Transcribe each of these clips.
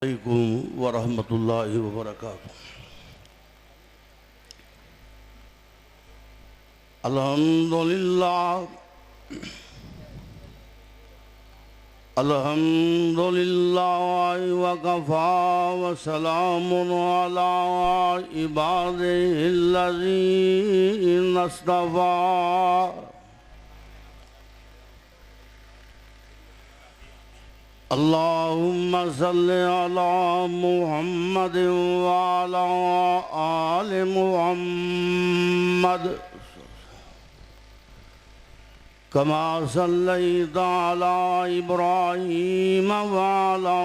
علیکم ورحمۃ اللہ وبرکاتہ۔ الحمدللہ وکفی وسلام علی عبادہ الذین اصطفی۔ اللہم صل علی محمد وعلی آل محمد کما صلیت علی ابراہیم وعلی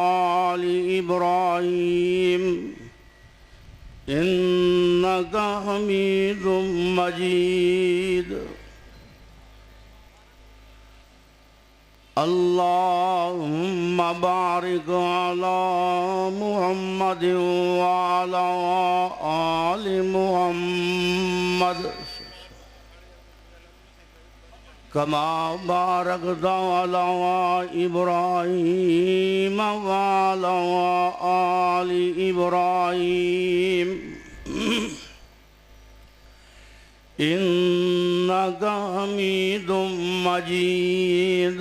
آل ابراہیم انک حمید مجید۔ اللہم بارک علی محمد وعلی آل محمد کما بارکت علی ابراہیم وعلی آل ابراہیم انک حمید مجید۔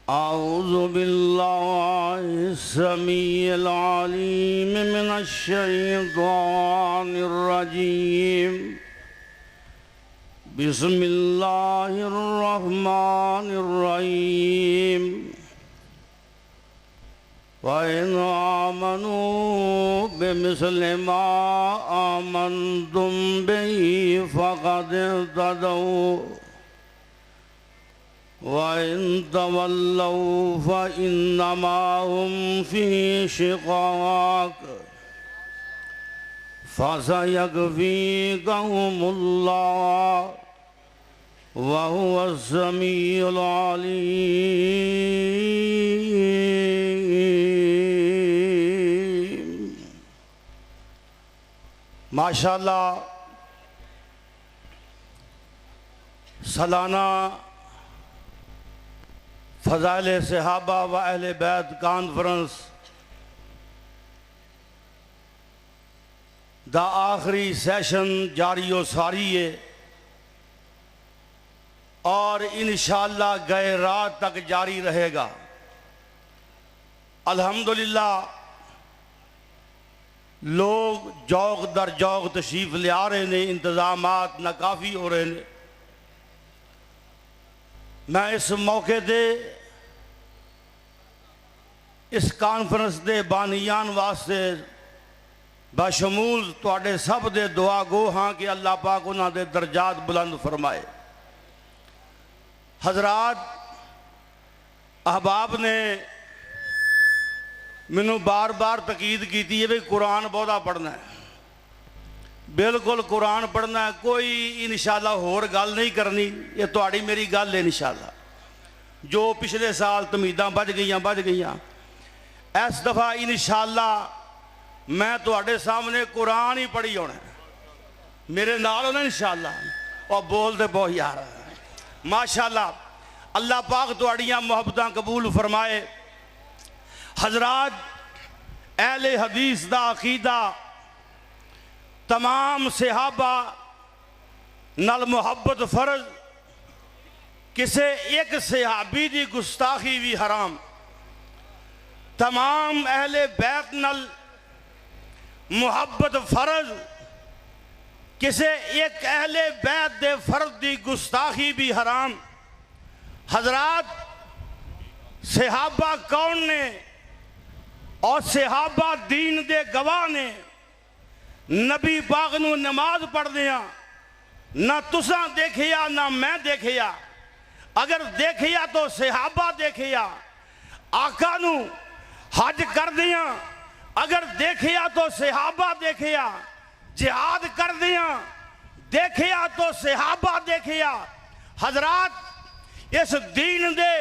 اعوذ باللہ السمیع العلیم من الشیطان الرجیم۔ بسم اللہ الرحمن الرحیم۔ وَإِنْ آمَنُوا بِمِثْلِ مَا آمَنْتُمْ بِهِ فَقَدِ اهْتَدَوْا وَإِنْ تَوَلَّوْا فَإِنَّمَا هُمْ فِي شِقَاقٍ فَسَيَكْفِيكَهُمُ اللَّهُ وَهُوَ السَّمِيعُ الْعَلِيمُ۔ ماشاءاللہ سالانہ فضائل صحابہ و اہل بیت کانفرنس دا آخری سیشن جاری و ساری ہے اور انشاءاللہ گئے رات تک جاری رہے گا۔ الحمدللہ لوگ جوق در جوق تشریف لے آ رہے ہیں، انتظامات ناکافی ہو رہے ہیں۔ میں اس موقع دے اس کانفرنس دے بانیان واسطے بشمول تواڈے سب دے دعا گو ہاں کہ اللہ پاک انہاں دے درجات بلند فرمائے۔ حضرات احباب نے منو بار بار تقید کی تھی کہ قرآن بہتا پڑھنا ہے، بالکل قرآن پڑھنا ہے، کوئی انشاءاللہ ہور گل نہیں کرنی، یہ تواڈی میری گل ہے انشاءاللہ۔ جو پچھلے سال تمیداں بج گئیاں اس دفعہ انشاءاللہ میں تواڈے سامنے قرآن ہی پڑھی ہونا ہے، میرے نال ہونا انشاءاللہ، اور بول دے بہت یار ماشاءاللہ۔ اللہ پاک تواڈیاں محبتاں قبول فرمائے۔ حضرات اہل حدیث دا عقیدہ تمام صحابہ نال محبت فرض، کسے ایک صحابی دی گستاخی بھی حرام۔ تمام اہل بیت نال محبت فرض، کسے ایک اہل بیت دے فرد دی گستاخی بھی حرام۔ حضرات صحابہ کون نے اور صحابہ دین دے گواہ نے؟ نبی پاک نو نماز پڑھ دیا نہ تساں دیکھیا نہ میں دیکھیا، اگر دیکھیا تو صحابہ دیکھیا۔ آقا نو حج کر دیا اگر دیکھیا تو صحابہ دیکھیا۔ جہاد کر دیا دیکھیا تو صحابہ دیکھیا۔ حضرات اس دین دے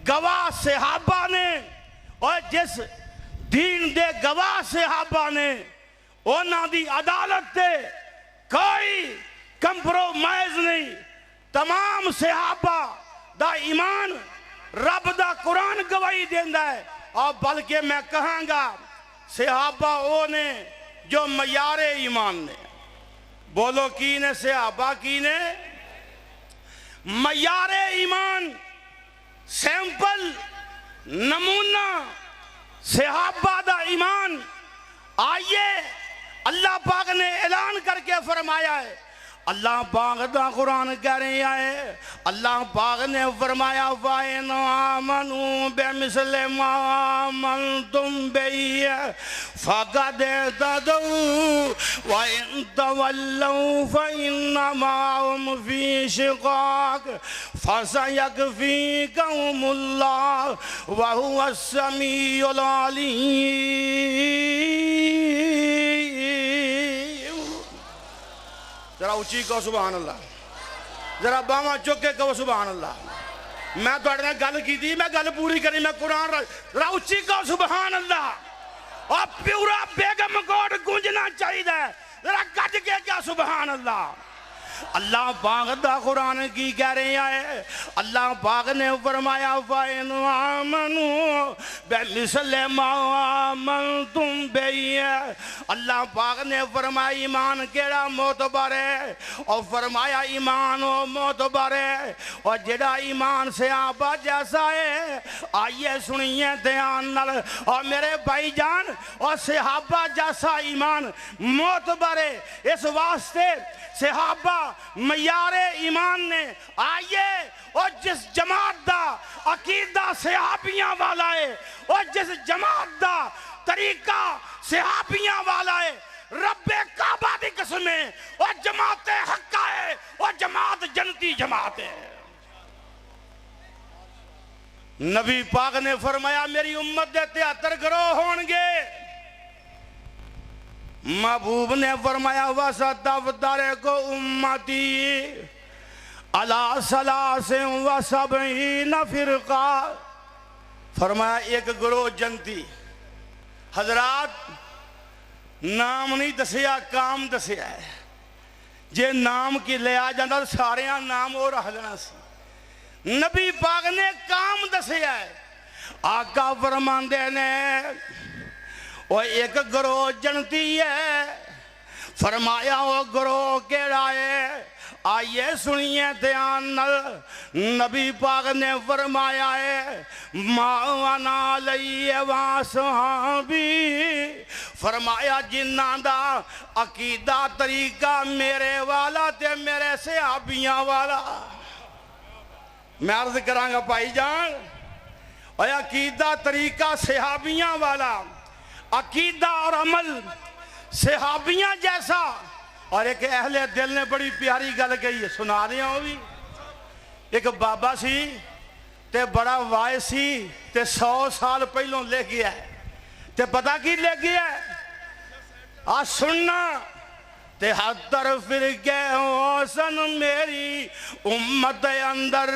گواہ صحابہ نے، اور جس دین دے گواہ صحابہ نے انہاں دی عدالت تے کوئی کمپرومائز نہیں۔ تمام صحابہ دا ایمان رب دا قرآن گواہی دیندہ ہے۔ اور بلکہ میں کہاں گا صحابہ او نے جو معیار ایمان نے، بولو کی نے صحابہ کی نے معیار ایمان، سیمپل نمونہ صحابہ دا ایمان۔ آئیے اللہ پاک نے اعلان کر کے فرمایا ہے، اللہ پاک دا قرآن کہہ رہے ہیں، اللہ پاک نے فرمایا وَإِنْ آمَنُوا بِمِثْلِ مَا آمَنْتُمْ بِهِ فَقَدِ اهْتَدَوْا وَإِنْ تَوَلَّوْا فَإِنَّمَا هُمْ فِي شِقَاقٍ فَسَيَكْفِيكَهُمُ اللَّهُ وَهُوَ السَّمِيعُ الْعَلِيمُ۔ ذرا اچھی کہو سبحان اللہ، ذرا باواں چک کے کہو سبحان اللہ۔ میں تو اٹھنے گل کی تھی، میں گل پوری کری، میں قرآن ذرا اچھی کہو سبحان اللہ، اور پورا بیگم کوٹ گونجنا چاہیے، ذرا گج کے کیا سبحان اللہ۔ اللہ پاک دا قرآن کی کہہ رہے ہیں، اللہ پاک نے فرمایا فَإِنْ آمَنُوا بِمِثْلِ مَا آمَنْتُمْ بِهِ، اللہ پاک نے فرمایا ایمان کیڑا معتبر ہے، اور فرمایا ایمان و معتبر ہے، اور جڑا ایمان صحابہ جیسا ہے۔ آئیے سنیے دھیان نال، اور میرے بھائی جان، اور صحابہ جیسا ایمان معتبر ہے، اس واسطے صحابہ معیار ایمان نے۔ آئیے اور جس جماعت دا عقیدہ صحابیاں والا ہے، اور جس جماعت دا طریقہ صحابیاں والا ہے، رب کعبہ دی قسم ہے، اور جماعت حقہ ہے، اور جماعت جنتی جماعت ہے۔ نبی پاک نے فرمایا میری امت دے 73 گروہ ہونگے، محبوب نے فرمایا وَسَتَفْتَرِقُ أُمَّتِي عَلَىٰ ثَلَاثٍ وَسَبْعِينَ فِرْقَةً، فرمایا ایک گروہ جنتی۔ حضرات نام نہیں دسیا، کام دسیا ہے، جے نام کی لیا جاندہ سارے نام اور رہ لینا سی۔ نبی پاک نے کام دسیا ہے، آقا فرماندے نے وہ ایک گروہ جنتی ہے، فرمایا وہ گروہ کیڑا ہے؟ آئیے سنیے دھیان نال، نبی پاک نے فرمایا ہے مَا أَنَا عَلَيْهِ وَأَصْحَابِي، فرمایا جنہ دا عقیدہ طریقہ میرے والا تے میرے صحابیاں والا۔ میں عرض کروں گا بھائی جان، اور عقیدہ طریقہ صحابیاں والا، عقیدہ اور عمل صحابیاں جیسا۔ اور ایک اہل دل نے بڑی پیاری گل کہی ہے، سنا دیا ہوں بھی۔ ایک بابا سی تے بڑا وائے سی تے 100 سال پہلوں لے گیا ہے، تے پتہ کی لے گیا ہے؟ آج سننا تے 70 فرقے حسن میری امت اندر،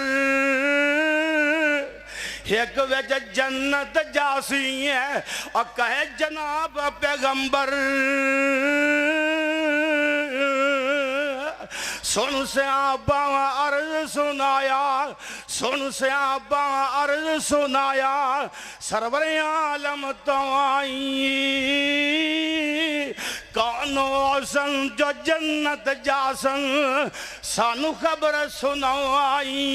ایک وجہ جنت جاسی ہے، اور کہے جناب پیغمبر سن صحابہ عرض سنایا، سن صحابہ عرض سنایا، سرور عالم تو آئی کونو حسن جو جنت جاسن، سانو خبر سناؤ آئی۔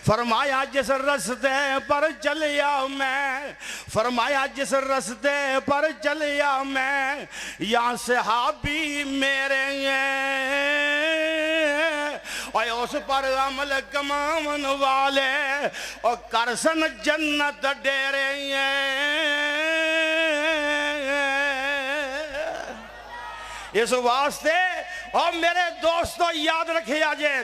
فرمایا جس رستے پر چلیا میں، فرمایا جس رستے پر چلیا میں، یا صحابی میرے اور اس پر عمل کمامن والے، اور کرسن جنت ڈیرے اس واسطے۔ اور میرے دوستو یاد رکھے آجے،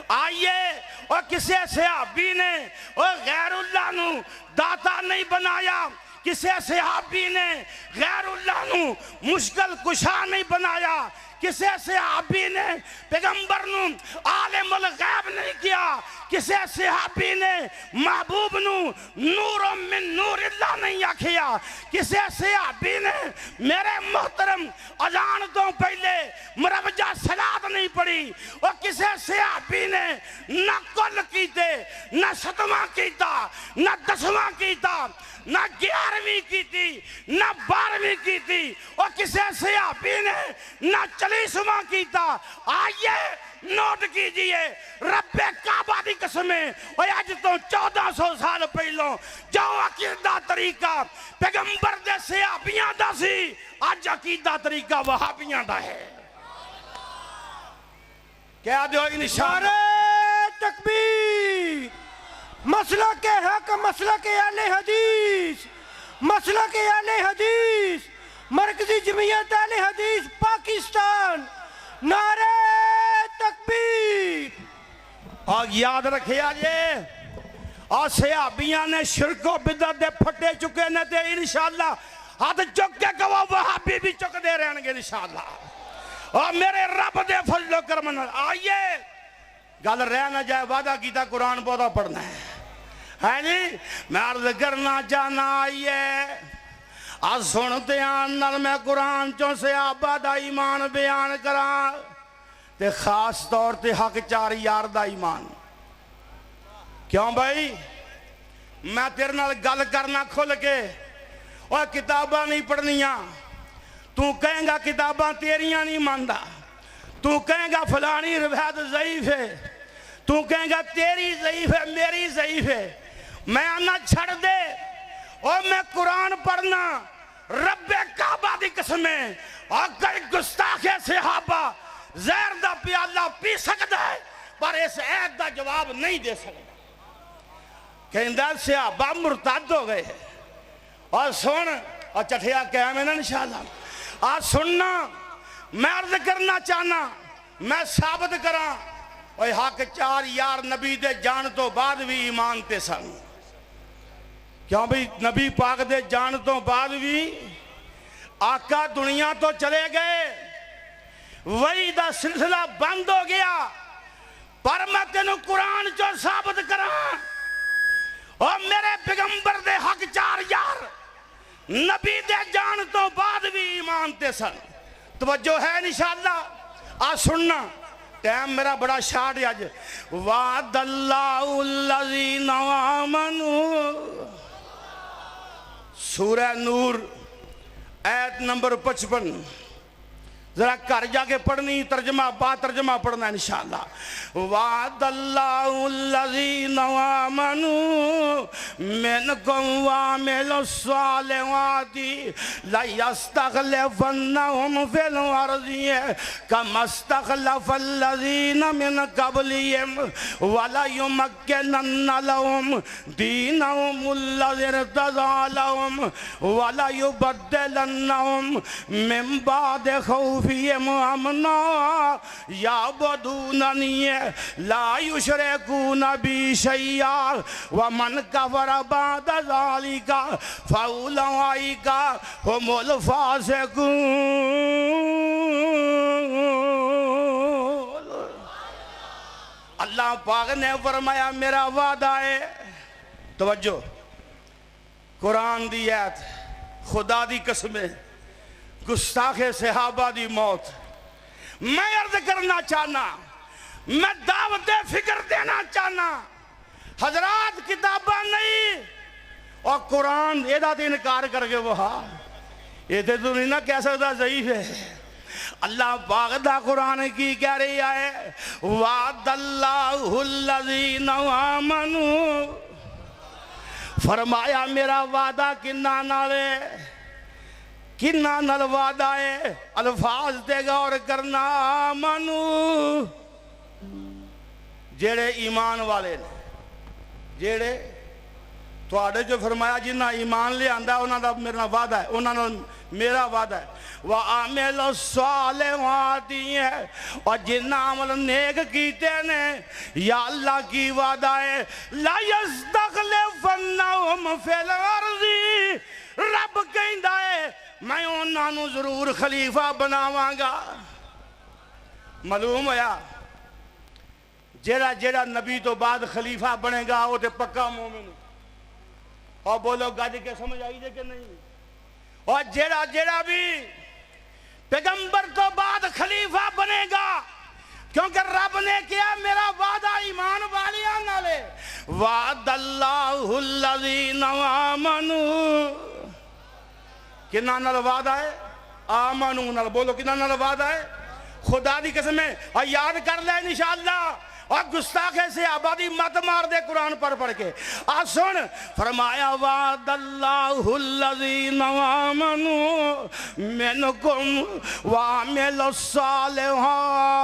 آئیے اور کسی صحابی نے اور غیر اللہ نو داتا نہیں بنایا، کسی صحابی نے غیر اللہ نو مشکل کشا نہیں بنایا، کسے صحابی نے پیغمبر نو عالم الغیب نہیں کیا، کسے صحابی نے محبوب نو نور من نور اللہ نہیں آکھیا، کسے صحابی نے میرے محترم اذان تو پہلے مروجہ صلاۃ نہیں پڑھی، اور کسے صحابی نے نہ کل کیتے، نہ ستواں کیتا، نہ دسواں کیتا، نہ 11ویں کی تھی، نہ 12ویں کی تھی، اور کسے صحابی نے نہ 40واں کیتا۔ آئیے نوٹ کیجئے، رب کعبہ دی قسمیں، اور آج تو 1400 سال پہلوں جو عقیدہ طریقہ پیغمبر دے صحابیاں دا سی، آج عقیدہ طریقہ وہابیاں دا ہے۔ کیا دیو انشاءاللہ؟ تکبیر! مسلک حق، مسلک اہل حدیث، مسلک اہل حدیث، مرکزی جمعیت اہل حدیث پاکستان، نعرہ تکبیر! اور یاد رکھے آجے، اور صحابیاں نے شرک و بدعت دے پھٹے چکے نے تے انشاءاللہ ہاتھ چک کے کہو وہابی بھی چک دے رہن گے انشاءاللہ، اور میرے رب دے فضل و کرم نال آئیے گل رہ نہ جائے، وعدہ کیتا قرآن بہتا پڑھنا ہے جی۔ میں عرض کرنا چاہنا آئیے آج سنتے آنر میں قرآن چوں صحابہ دا ایمان بیان کرا، تے خاص طور تے حق چار یار دا ایمان۔ کیوں بھائی میں تیرے نال گل کرنا کھل کے، اور کتاباں نہیں پڑھنیاں، تو کہیں گا کتاباں تیریاں نہیں ماندا، تو کہیں گا فلانی روایت ضعیف ہے، تو کہیں گا تیری ضعیف ہے میری ضعیف ہے، میں آنا چھڑ دے، اور میں قرآن پڑھنا رب کعبہ دی قسمیں، اور کئی گستاخ صحابہ زہر دا پیالہ پی سکتا ہے پر اس عید دا جواب نہیں دے سکتا۔ کہندہ صحابہ مرتد ہو گئے، اور سن اور چٹھیا کہہ میں نا انشاءاللہ آج سننا، میں عرض کرنا چاہنا، میں ثابت کراں، اور حق چار یار نبی دے جان تو بعد بھی ایمان تے سن۔ کیوں بھی نبی پاک دے جان تو بعد بھی آقا دنیا تو چلے گئے، وہی دا سلسلہ بند ہو گیا، پر میں تینوں قرآن چو ثابت کراں، اور میرے پیغمبر دے حق چار یار نبی دے جان تو بعد بھی ایمان تے سن۔ توجہ ہے انشاءاللہ آج سننا، ٹائم میرا بڑا شارٹ ہے آج۔ وعد اللہ الذین آمنوا، سورہ نور آیت نمبر 55، ذرا کر جا کے پڑھنی، ترجمہ با ترجمہ پڑھنا انشاءاللہ۔ وعد اللہ الذین آمنوا منکم وعملوا الصالحات لیستخلفنہم فی الارض کما استخلف الذین من قبلہم ولیمکنن لہم دینہم الذی ارتضی لہم ولیبدلنہم من بعد خوفہم امنا یعبدوننی لا یشرکون بی شیئا ومن کفر بعد ذالک فاولئک هم الفاسقون۔ اللہ پاک نے فرمایا میرا وعدہ ہے، توجہ قرآن دی آیت، خدا دی قسمیں، گستاخ صحابہ دی موت۔ میں عرض کرنا چاہنا، میں دعوت فکر دینا چاہنا، حضرات کتاباں نہیں اور قرآن یہ دا انکار کر کے وہ یہ تو نہیں نہ کہہ سکتا ضعیف ہے۔ اللہ پاک دا قرآن کی کہہ رہی ہے وعد اللہ الذین آمنوا، فرمایا میرا وعدہ کنہ نالے، کنہ نال وعدہ ہے، الفاظ دے غور کرنا، آمنوا جیڑے ایمان والے نے، جیڑے تواڈے جو فرمایا جنہ ایمان لے آندا انہاں دا میرا وعدہ ہے، انہاں نال میرا وعدہ ہے، وَعَمِلُوا الصَّالِحَاتِ، اور جنہ عمل نیک کیتے نے یا اللہ کی وعدہ ہے لَا يَسْتَخْلِفَنَّهُمْ فِي الْأَرْضِ، رب کہندا ہے میں انہاں نوں ضرور خلیفہ بناواں گا۔ معلوم ہویا جیڑا نبی تو بعد خلیفہ بنے گا وہ تے پکا مومن. اور بولو گج کے سمجھ آئی دے کہ نہیں؟ اور جیڑا بھی پیغمبر تو بعد خلیفہ بنے گا، کیونکہ رب نے کیا میرا وعدہ ایمان والیاں نالے، وعد اللہ الذین آمنوا، کنہ نال وعدہ ہے؟ آمنوا نال. بولو کنہ نال وعدہ ہے؟ خدا دی قسم ہے. اور یاد کر لیں انشاءاللہ، اور گستاخے سے آبادی مت مار دے قرآن پڑھ کے. سن فرمایا وعد اللہ الذین آمنوا منکم وعملوا الصالحات.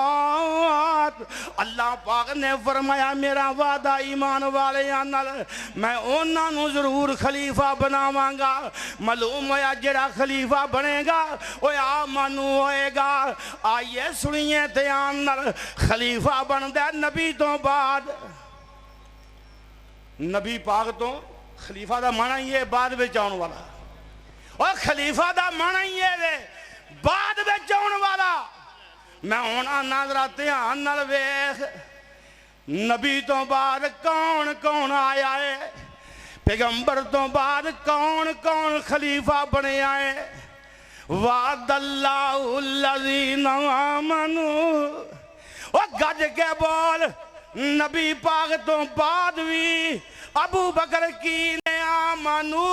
اللہ پاک نے فرمایا میرا وعدہ ایمان والے نال، میں انہاں نو ضرور خلیفہ بناواں گا. معلوم ہویا جڑا خلیفہ بنے گا وہ آمنو ہوئے گا. آئیے سنیے دھیان نال، خلیفہ بن دے نبی تو بعد. نبی پاک تو خلیفہ دا معنی یہ بعد میں جاؤن والا، اور خلیفہ دا معنی یہ بعد میں جاؤن والا. میں ہونا ناظرہ دھیان نال ویکھ نبی تو بعد کون کون آیا ہے، پیغمبر تو بعد کون کون خلیفہ بنے آئے. وعد اللہ الذین آمنوا، اور گج کے بول نبی پاک تو بعد بھی ابو بکر کی نے آمنو.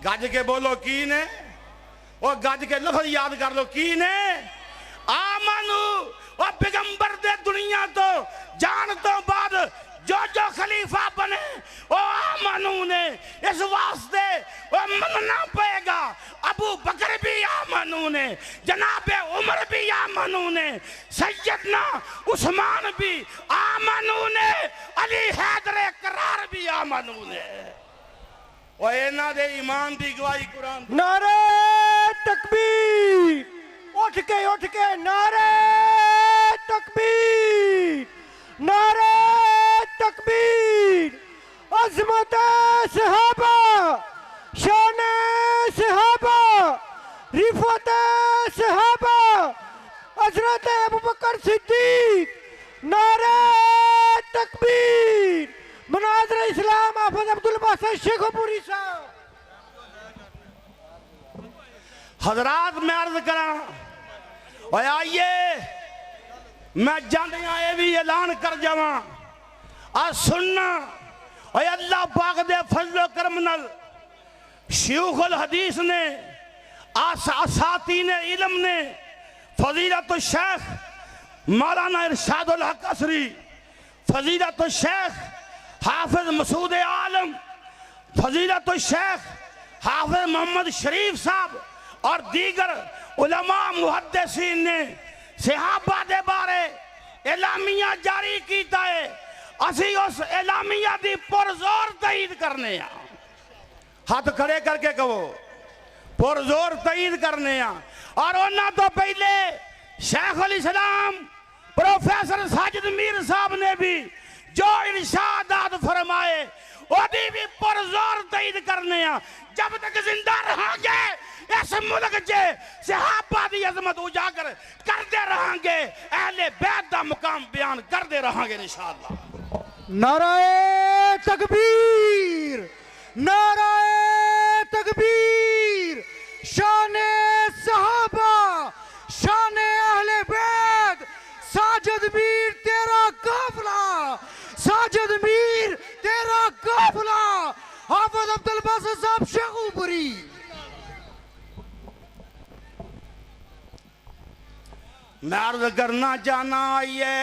گج کے بولو کی نے، اور گج کے لفظ یاد کر لو کی نے آمنو. اور پیغمبر دے دنیا تو جان تو بعد جو خلیفہ بنے وہ آمنو نے. اس واسطے وہ مننا پائے گا. ابو بکر بھی آمنو نے، جناب عمر بھی آمنو نے، سیدنا عثمان بھی آمنو نے، علی حیدر کرار بھی آمنو نے. اور اینا دے ایمان دی گواہی قرآن. نعرہ تکبیر، اٹھ کے نعرہ تکبیر، نعرہ تکبیر. عظمت صحابہ، شان صحابہ، رفعت صحابہ، حضرت ابوبکر صدیق. نعرہ تکبیر. مناظر اسلام حافظ عبدالباسط شیخو پوری صاحب. حضرات میں عرض کراں، اور آئیے میں جانے آئے بھی اعلان کر جاواں. آج سننا، اور اللہ پاک دے فضل و کرم نال شیوخ الحدیث نے، اساتین علم نے، فضیلت الشیخ مولانا ارشاد الحق عصری، فضیلت الشیخ حافظ مسعود عالم، فضیلت الشیخ حافظ محمد شریف صاحب اور دیگر علماء محدثین نے صحابہ دے بارے اعلامیہ جاری کیتا ہے. اسی اس اعلامیہ دی پرزور تائید کرنے ہیں. ہاتھ کھڑے کر کے کہو پرزور تائید کرنے ہیں. اور انہاں تو پہلے شیخ الاسلام پروفیسر ساجد میر صاحب نے بھی جو ارشادات فرمائے وہ بھی پرزور تائید کرنے ہیں. جب تک زندہ رہاں گے اس ملک جے صحابہ دی عظمت اجاگر کردے رہاں گے، اہل بیت دا مقام بیان کردے رہاں گے انشاءاللہ. نعرہ تکبیر، نعرہ تکبیر. شان صحابہ، شان اہل بیت. ساجد میر تیرا قافلہ، ساجد میر تیرا قافلہ. حافظ عبدالباسط صاحب شیخو پوری. میں عرض کرنا چاہنا آئیے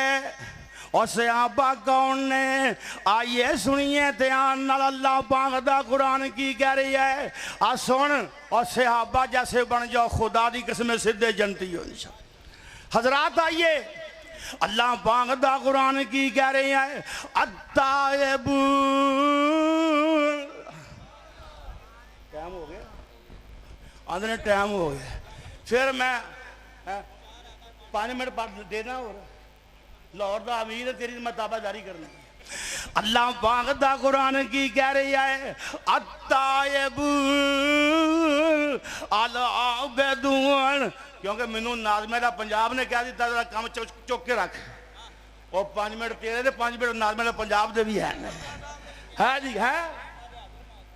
اور صحابہ کون نے، آئیے سنیے دھیان نال اللہ پاک دا قرآن کی کہہ رہی ہے. سن اور صحابہ جیسے بن جاؤ خدا دی قسم سدھے جنتی ہو انشاءاللہ. حضرات آئیے اللہ پاک دا قرآن کی کہہ رہی ہے التائبون. ٹائم ہو گیا، آدھنے ٹائم ہو گیا. پھر میں 5 منٹ بعد دینا، اور لاہور دا امیر ہے تیری میں تابع جاری کرنا. اللہ پاک دا قرآن کی کہہ رہی ہے التائبون العابدون، کیونکہ منو ناظمہ دا پنجاب نے کہہ دیتا ذرا کام چوک کے رکھ، وہ 5 منٹ تیرے دے 5 منٹ ناظمہ دا پنجاب دے بھی ہے جی ہے،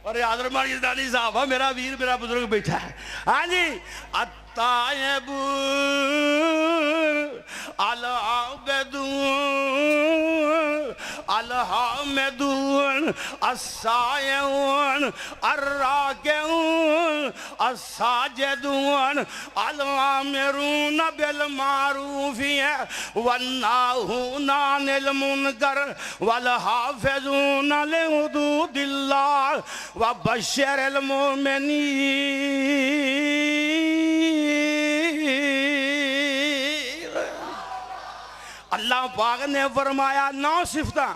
اور حاضر مانی دانی صاحب میرا ویر میرا بزرگ بیٹھا ہے، ہاں جی التائبون العابدون الحامدون السائحون الراکعون الساجدون الآمرون بالمعروف والناہون عن المنکر والحافظون لحدود اللہ وبشر المؤمنین۔ اللہ پاک نے فرمایا 9 صفتاں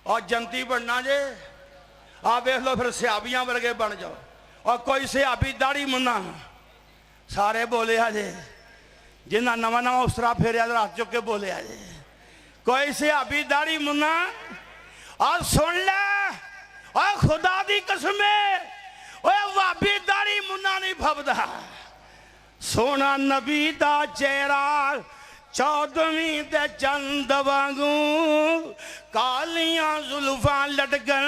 اور جنتی بننا جے، آپ دیکھ لو پھر صحابیاں ورگے بن جاؤ، اور کوئی صحابی داڑھی منا سارے بولے آجے، جنہاں نواں اس طرح پھر ہاتھ چک کے بولے آجے، کوئی صحابی داڑھی منا، اور سن لے اور خدا دی قسمیں وابی داڑھی منا نہیں بھبدا، سونا نبی دا چہرہ 14ویں دے چند وانگوں، کالیاں زلفاں لٹکن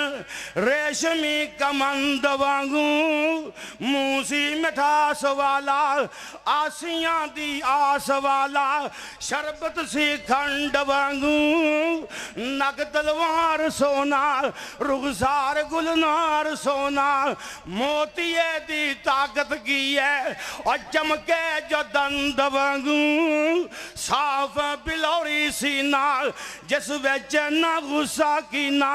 ریشمی کمند وانگوں، موسی مٹھاس والا آسیاں دی آس والا شربت سی کھنڈ وانگوں، نگ تلوار سونا رخسار گلنار سونا، موتیے دی طاقت کی ہے اور چمکے جو دند وانگوں، صاف بلوری سینہ جس وچ نہ غصہ کی نہ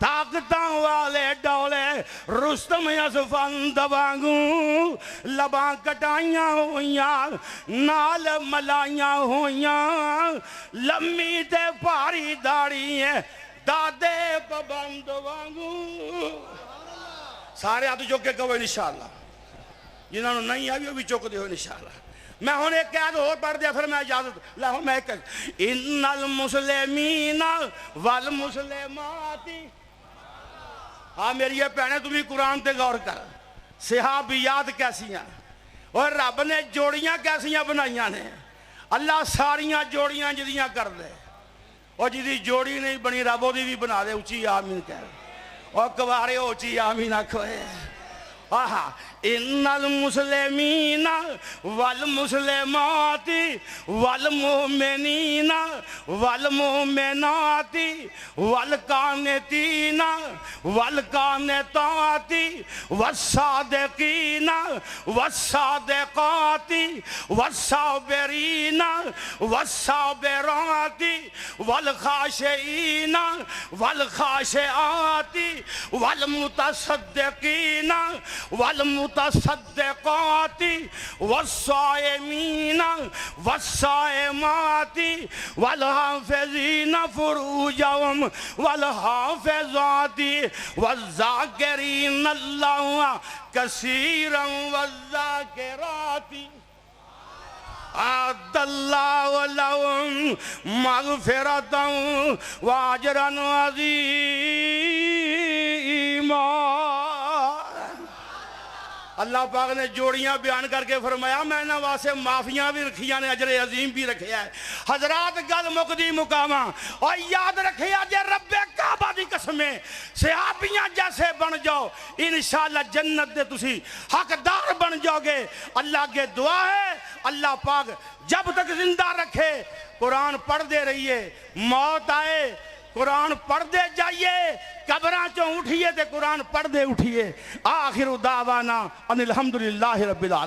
طاقتاں والے ڈولے رستم اسفند وانگوں، لباں کٹائیاں ہویاں نال ملائیاں ہویاں، لمبی تے پاری داڑھی ہے دادے پابند وانگوں۔ سارے ہاتھ چوک کے کہو انشاءاللہ، جنہوں نے نہیں آئی وہ بھی چوک دے ہو انشاءاللہ۔ میں ہوں ایک قید اور پڑھ دیا پھر میں اجازت لاؤں، میں ایک ان المسلمین والمسلمات، ہاں میری یہ پہنے تمہیں قرآن تے غور کر، صحابیات کیسیاں اور رب نے جوڑیاں کیسیاں بنائیاں نے، اللہ ساریاں جوڑیاں جدیاں کر دے، اور جدی جوڑی نہیں بنی رب دی بھی بنا دے، اچھی آمین کہہ، اور کوارے اچھی آمین آکھوئے۔ ان المسلمین والمسلمات والمؤمنین والمؤمنات والقانتین والقانتات والصادقین والصادقات والصابرین والصابرات والخاشعین والخاشعات والمتصدقین والمتصدقات والصائمین والصائمات والحافظین فروجهم والحافظات والذاکرین اللہ کثیرا والذاکرات اعد اللہ لهم مغفرتا واجرا عظیما۔ اللہ پاک نے جوڑیاں بیان کر کے فرمایا میں نے واسے معافیاں بھی رکھیاں نے، اجر عظیم بھی رکھیا ہے۔ حضرات گل مقدی مقامہ، اور یاد رکھیا جے رب کعبہ دی قسمیں صحابیاں جیسے بن جاؤ انشاءاللہ جنت دے تسی حقدار بن جاؤ گے۔ اللہ کے دعا ہے اللہ پاک جب تک زندہ رکھے قرآن پڑھ دے رہیے، موت آئے قرآن پڑھ دے جائیے، قبراں چوں اٹھیے تے قرآن پڑھ دے اٹھیے۔ آخر دعوانا ان الحمدللہ رب العالمین۔